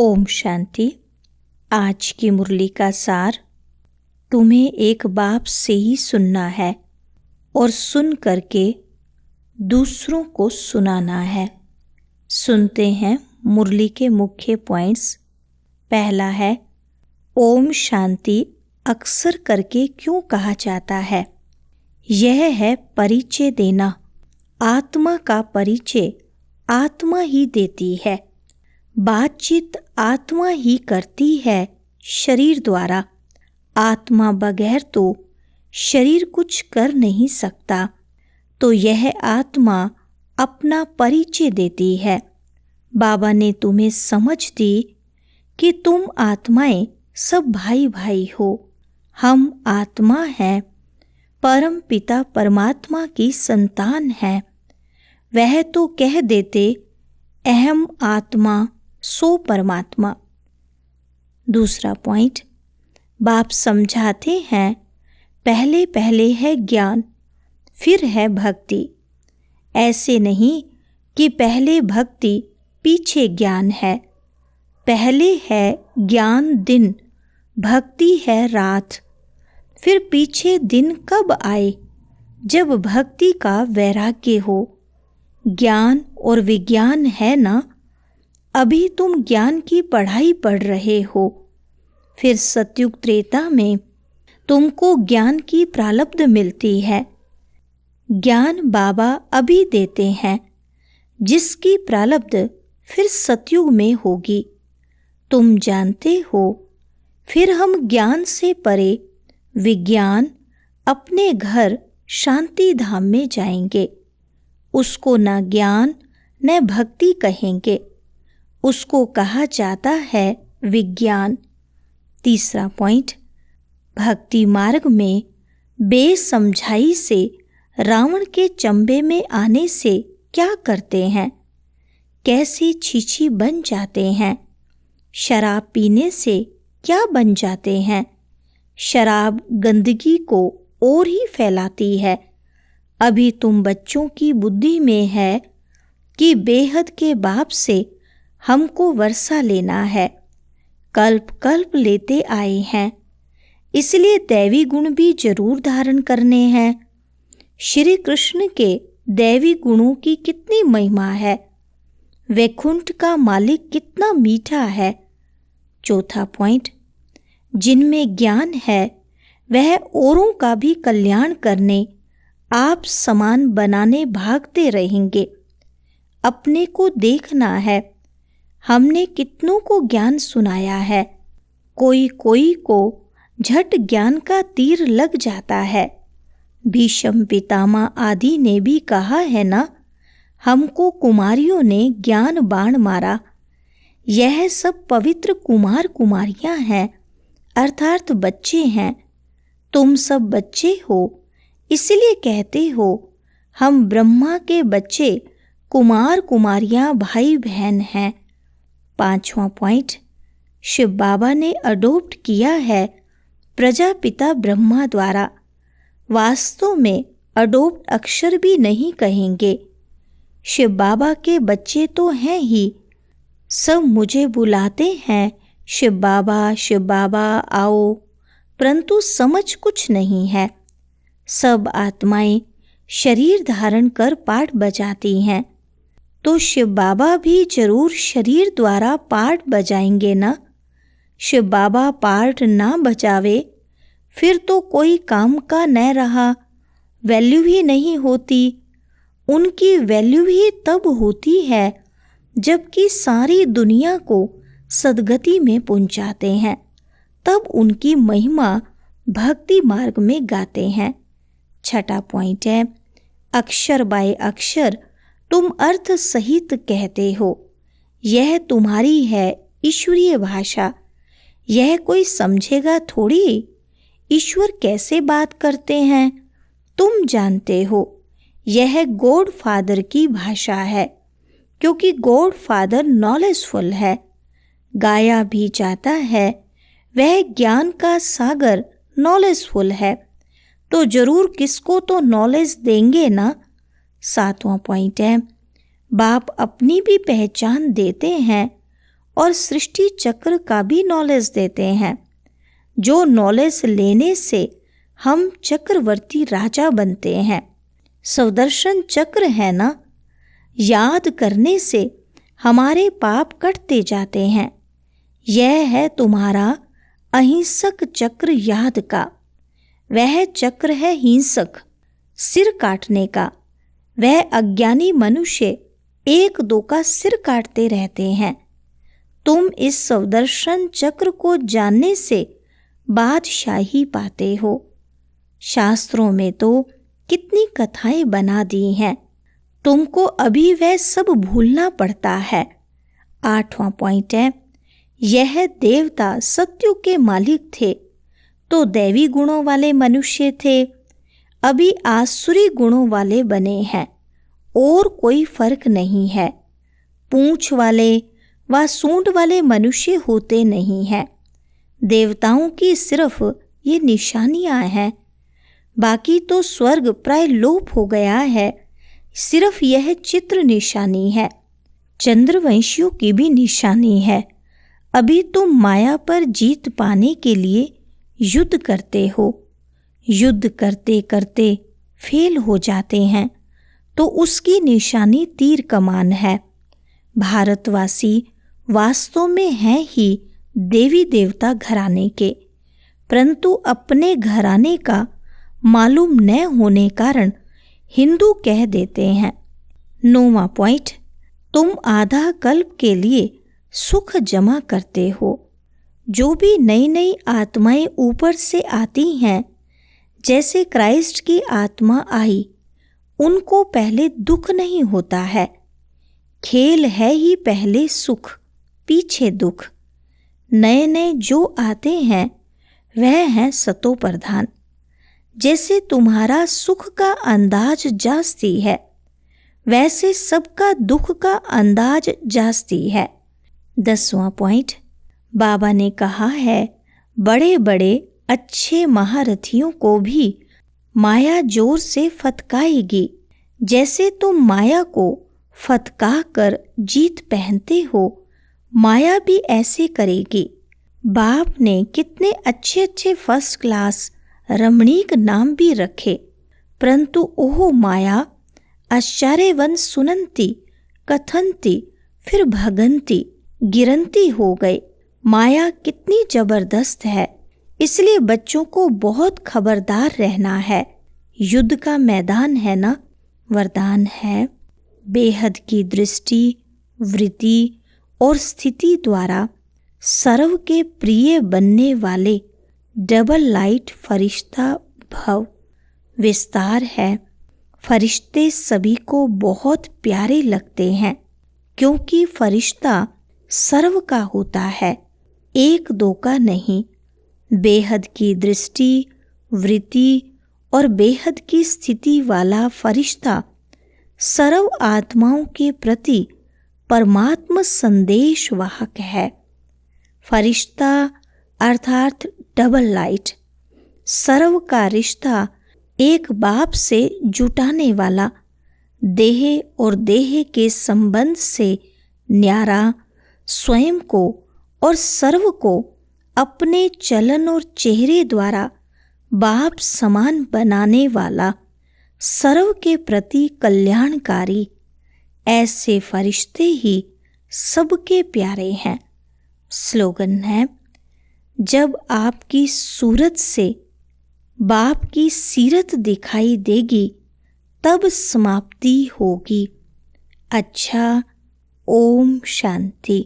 ओम शांति। आज की मुरली का सार तुम्हें एक बाप से ही सुनना है और सुन करके दूसरों को सुनाना है। सुनते हैं मुरली के मुख्य पॉइंट्स। पहला है, ओम शांति अक्सर करके क्यों कहा जाता है। यह है परिचय देना। आत्मा का परिचय आत्मा ही देती है। बातचीत आत्मा ही करती है शरीर द्वारा। आत्मा बगैर तो शरीर कुछ कर नहीं सकता। तो यह आत्मा अपना परिचय देती है। बाबा ने तुम्हें समझ दी कि तुम आत्माएं सब भाई भाई हो। हम आत्मा हैं, परम पिता परमात्मा की संतान है। वह तो कह देते अहम आत्मा सो परमात्मा। दूसरा पॉइंट, बाप समझाते हैं पहले पहले है ज्ञान, फिर है भक्ति। ऐसे नहीं कि पहले भक्ति पीछे ज्ञान है। पहले है ज्ञान दिन, भक्ति है रात। फिर पीछे दिन कब आए? जब भक्ति का वैराग्य हो। ज्ञान और विज्ञान है ना। अभी तुम ज्ञान की पढ़ाई पढ़ रहे हो। फिर सतयुग त्रेता में तुमको ज्ञान की प्रारब्ध मिलती है। ज्ञान बाबा अभी देते हैं, जिसकी प्रारब्ध फिर सतयुग में होगी। तुम जानते हो, फिर हम ज्ञान से परे विज्ञान अपने घर शांति धाम में जाएंगे। उसको न ज्ञान न भक्ति कहेंगे, उसको कहा जाता है विज्ञान। तीसरा पॉइंट, भक्ति मार्ग में बेसमझाई से रावण के चंबे में आने से क्या करते हैं, कैसे छीछी बन जाते हैं। शराब पीने से क्या बन जाते हैं। शराब गंदगी को और ही फैलाती है। अभी तुम बच्चों की बुद्धि में है कि बेहद के बाप से हमको वर्षा लेना है। कल्प कल्प लेते आए हैं, इसलिए दैवी गुण भी जरूर धारण करने हैं। श्री कृष्ण के दैवी गुणों की कितनी महिमा है। वैकुंठ का मालिक कितना मीठा है। चौथा पॉइंट, जिनमें ज्ञान है वह औरों का भी कल्याण करने, आप समान बनाने भागते रहेंगे। अपने को देखना है, हमने कितनों को ज्ञान सुनाया है। कोई कोई को झट ज्ञान का तीर लग जाता है। भीष्म पितामह आदि ने भी कहा है ना, हमको कुमारियों ने ज्ञान बाण मारा। यह सब पवित्र कुमार कुमारियां हैं, अर्थात बच्चे हैं। तुम सब बच्चे हो, इसलिए कहते हो हम ब्रह्मा के बच्चे कुमार कुमारियां भाई बहन हैं। पांचवा पॉइंट, शिव बाबा ने अडोप्ट किया है प्रजापिता ब्रह्मा द्वारा। वास्तव में अडोप्ट अक्षर भी नहीं कहेंगे। शिव बाबा के बच्चे तो हैं ही। सब मुझे बुलाते हैं शिव बाबा आओ, परंतु समझ कुछ नहीं है। सब आत्माएं शरीर धारण कर पाठ बजाती हैं, तो शिव बाबा भी जरूर शरीर द्वारा पाठ बजाएंगे ना। शिव बाबा पाठ ना बजावे फिर तो कोई काम का न रहा, वैल्यू ही नहीं होती। उनकी वैल्यू ही तब होती है जबकि सारी दुनिया को सदगति में पहुंचाते हैं, तब उनकी महिमा भक्ति मार्ग में गाते हैं। छठा पॉइंट है, अक्षर बाय अक्षर तुम अर्थ सहित कहते हो। यह तुम्हारी है ईश्वरीय भाषा। यह कोई समझेगा थोड़ी। ईश्वर कैसे बात करते हैं तुम जानते हो। यह गॉड फादर की भाषा है, क्योंकि गॉड फादर नॉलेजफुल है। गाया भी जाता है वह ज्ञान का सागर नॉलेजफुल है, तो जरूर किसको तो नॉलेज देंगे ना। सातवां पॉइंट है, बाप अपनी भी पहचान देते हैं और सृष्टि चक्र का भी नॉलेज देते हैं, जो नॉलेज लेने से हम चक्रवर्ती राजा बनते हैं। सुदर्शन चक्र है ना, याद करने से हमारे पाप कटते जाते हैं। यह है तुम्हारा अहिंसक चक्र याद का। वह चक्र है हिंसक, सिर काटने का। वह अज्ञानी मनुष्य एक दो का सिर काटते रहते हैं। तुम इस सुदर्शन चक्र को जानने से बादशाही पाते हो। शास्त्रों में तो कितनी कथाएं बना दी हैं, तुमको अभी वह सब भूलना पड़ता है। 8वां पॉइंट है, यह देवता सत्यों के मालिक थे तो दैवी गुणों वाले मनुष्य थे, अभी आसुरी गुणों वाले बने हैं, और कोई फर्क नहीं है। पूंछ वाले व सूंड वाले मनुष्य होते नहीं हैं। देवताओं की सिर्फ ये निशानियां हैं, बाकी तो स्वर्ग प्राय लोप हो गया है। सिर्फ यह चित्र निशानी है। चंद्रवंशियों की भी निशानी है। अभी तुम माया पर जीत पाने के लिए युद्ध करते हो। युद्ध करते करते फेल हो जाते हैं तो उसकी निशानी तीर कमान है। भारतवासी वास्तव में हैं ही देवी देवता घराने के, परंतु अपने घराने का मालूम न होने कारण हिंदू कह देते हैं। 9वां पॉइंट, तुम आधा कल्प के लिए सुख जमा करते हो। जो भी नई नई आत्माएं ऊपर से आती हैं, जैसे क्राइस्ट की आत्मा आई, उनको पहले दुख नहीं होता है। खेल है ही पहले सुख, पीछे दुख। नए नए जो आते हैं वह हैं सतो प्रधान। जैसे तुम्हारा सुख का अंदाज जास्ती है, वैसे सबका दुख का अंदाज जास्ती है। 10वां पॉइंट, बाबा ने कहा है बड़े बड़े अच्छे महारथियों को भी माया जोर से फतकाएगी। जैसे तुम माया को फतका कर जीत पहनते हो, माया भी ऐसे करेगी। बाप ने कितने अच्छे अच्छे फर्स्ट क्लास रमणीक नाम भी रखे, परंतु ओह माया आश्चर्यवन सुनंती कथंती फिर भगंती गिरंती हो गए। माया कितनी जबरदस्त है, इसलिए बच्चों को बहुत खबरदार रहना है। युद्ध का मैदान है ना, वरदान है। बेहद की दृष्टि, वृत्ति और स्थिति द्वारा सर्व के प्रिय बनने वाले डबल लाइट फरिश्ता भव। विस्तार है, फरिश्ते सभी को बहुत प्यारे लगते हैं, क्योंकि फरिश्ता सर्व का होता है, एक दो का नहीं। बेहद की दृष्टि, वृत्ति और बेहद की स्थिति वाला फरिश्ता सर्व आत्माओं के प्रति परमात्मा संदेश वाहक है। फरिश्ता अर्थात डबल लाइट, सर्व का रिश्ता एक बाप से जुटाने वाला, देह और देह के संबंध से न्यारा, स्वयं को और सर्व को अपने चलन और चेहरे द्वारा बाप समान बनाने वाला, सर्व के प्रति कल्याणकारी। ऐसे फरिश्ते ही सबके प्यारे हैं। स्लोगन है, जब आपकी सूरत से बाप की सीरत दिखाई देगी तब समाप्ति होगी। अच्छा, ओम शांति।